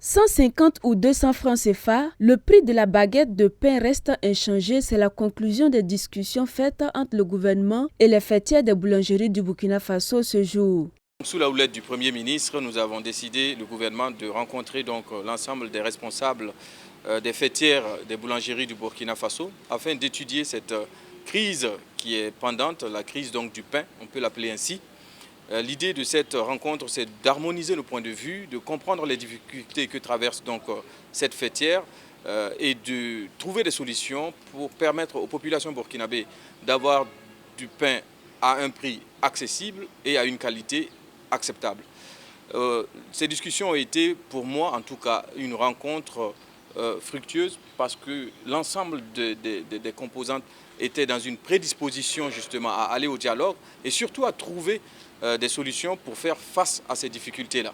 150 ou 200 francs CFA, le prix de la baguette de pain reste inchangé. C'est la conclusion des discussions faites entre le gouvernement et les fêtières des boulangeries du Burkina Faso ce jour. Sous la houlette du Premier ministre, nous avons décidé, le gouvernement, de rencontrer l'ensemble des responsables des fêtières des boulangeries du Burkina Faso afin d'étudier cette crise qui est pendante, la crise du pain, on peut l'appeler ainsi. L'idée de cette rencontre, c'est d'harmoniser nos points de vue, de comprendre les difficultés que traverse cette fêtière et de trouver des solutions pour permettre aux populations burkinabées d'avoir du pain à un prix accessible et à une qualité acceptable. Ces discussions ont été, pour moi en tout cas, une rencontre fructueuse parce que l'ensemble des composantes étaient dans une prédisposition justement à aller au dialogue et surtout à trouver des solutions pour faire face à ces difficultés-là.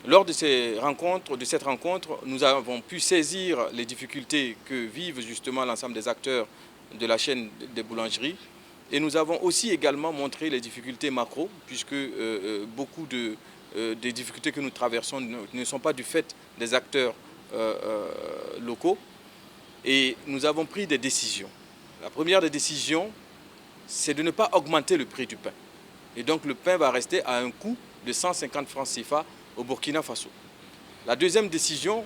Lors de cette rencontre, nous avons pu saisir les difficultés que vivent justement l'ensemble des acteurs de la chaîne des boulangeries. Et nous avons aussi également montré les difficultés macro, puisque beaucoup des difficultés que nous traversons ne sont pas du fait des acteurs locaux. Et nous avons pris des décisions. La première des décisions, c'est de ne pas augmenter le prix du pain. Et donc le pain va rester à un coût de 150 francs CFA au Burkina Faso. La deuxième décision,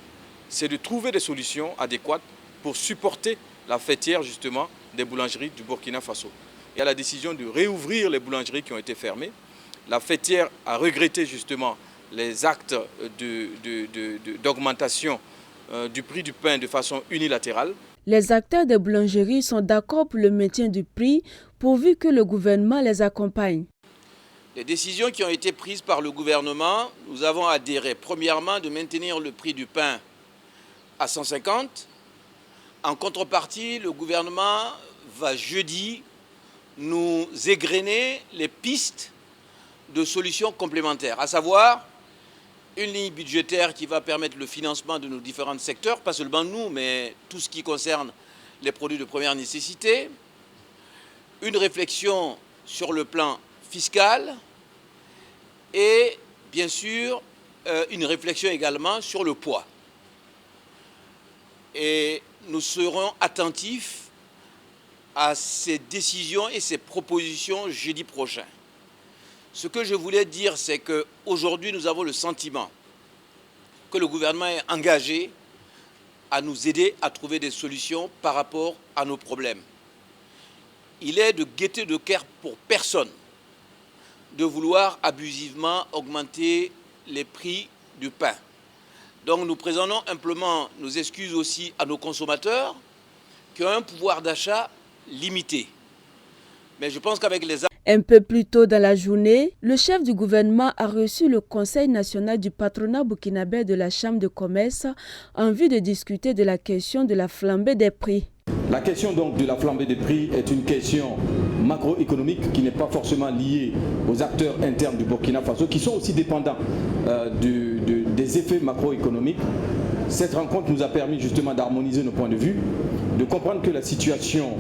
c'est de trouver des solutions adéquates pour supporter la fêtière justement des boulangeries du Burkina Faso. Il y a la décision de réouvrir les boulangeries qui ont été fermées. La fêtière a regretté justement les actes d'augmentation du prix du pain de façon unilatérale. Les acteurs des boulangeries sont d'accord pour le maintien du prix pourvu que le gouvernement les accompagne. Les décisions qui ont été prises par le gouvernement, nous avons adhéré premièrement de maintenir le prix du pain à 150. En contrepartie, le gouvernement va jeudi nous égrener les pistes de solutions complémentaires, à savoir une ligne budgétaire qui va permettre le financement de nos différents secteurs, pas seulement nous, mais tout ce qui concerne les produits de première nécessité, une réflexion sur le plan fiscal et bien sûr une réflexion également sur le poids. Et nous serons attentifs à ces décisions et ces propositions jeudi prochain. Ce que je voulais dire, c'est qu'aujourd'hui, nous avons le sentiment que le gouvernement est engagé à nous aider à trouver des solutions par rapport à nos problèmes. Il est de gaieté de cœur pour personne de vouloir abusivement augmenter les prix du pain. Donc nous présentons simplement nos excuses aussi à nos consommateurs qui ont un pouvoir d'achat limité. Mais je pense qu'avec les... Un peu plus tôt dans la journée, le chef du gouvernement a reçu le Conseil national du patronat burkinabé de la Chambre de commerce en vue de discuter de la question de la flambée des prix. La question donc de la flambée des prix est une question macroéconomique qui n'est pas forcément liée aux acteurs internes du Burkina Faso qui sont aussi dépendants des effets macroéconomiques. Cette rencontre nous a permis justement d'harmoniser nos points de vue, de comprendre que la situation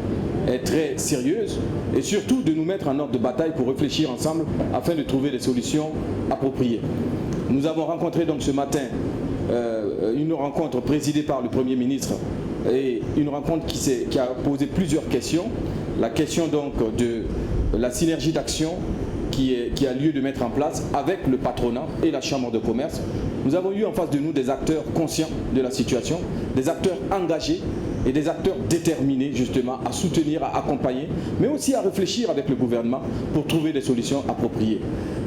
est très sérieuse et surtout de nous mettre en ordre de bataille pour réfléchir ensemble afin de trouver des solutions appropriées. Nous avons rencontré donc ce matin une rencontre présidée par le Premier ministre et une rencontre qui a posé plusieurs questions. La question donc de la synergie d'action qui a lieu de mettre en place avec le patronat et la Chambre de commerce. Nous avons eu en face de nous des acteurs conscients de la situation, des acteurs engagés et des acteurs déterminés justement à soutenir, à accompagner, mais aussi à réfléchir avec le gouvernement pour trouver des solutions appropriées.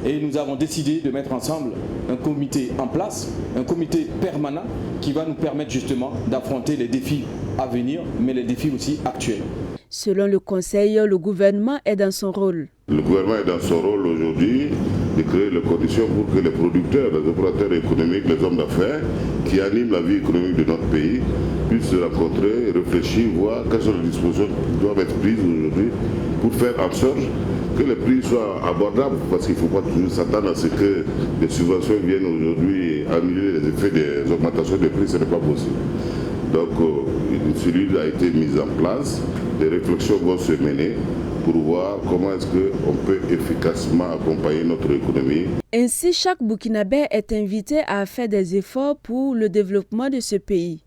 Et nous avons décidé de mettre ensemble un comité en place, un comité permanent qui va nous permettre justement d'affronter les défis à venir, mais les défis aussi actuels. Selon le Conseil, le gouvernement est dans son rôle. Le gouvernement est dans son rôle aujourd'hui de créer les conditions pour que les producteurs, les opérateurs économiques, les hommes d'affaires qui animent la vie économique de notre pays puissent se rencontrer, réfléchir, voir quelles sont les dispositions qui doivent être prises aujourd'hui pour faire en sorte que les prix soient abordables, parce qu'il ne faut pas toujours s'attendre à ce que les subventions viennent aujourd'hui annuler les effets des augmentations de prix, ce n'est pas possible. Donc une cellule a été mise en place, des réflexions vont se mener pour voir comment est-ce qu'on peut efficacement accompagner notre économie. Ainsi, chaque Burkinabé est invité à faire des efforts pour le développement de ce pays.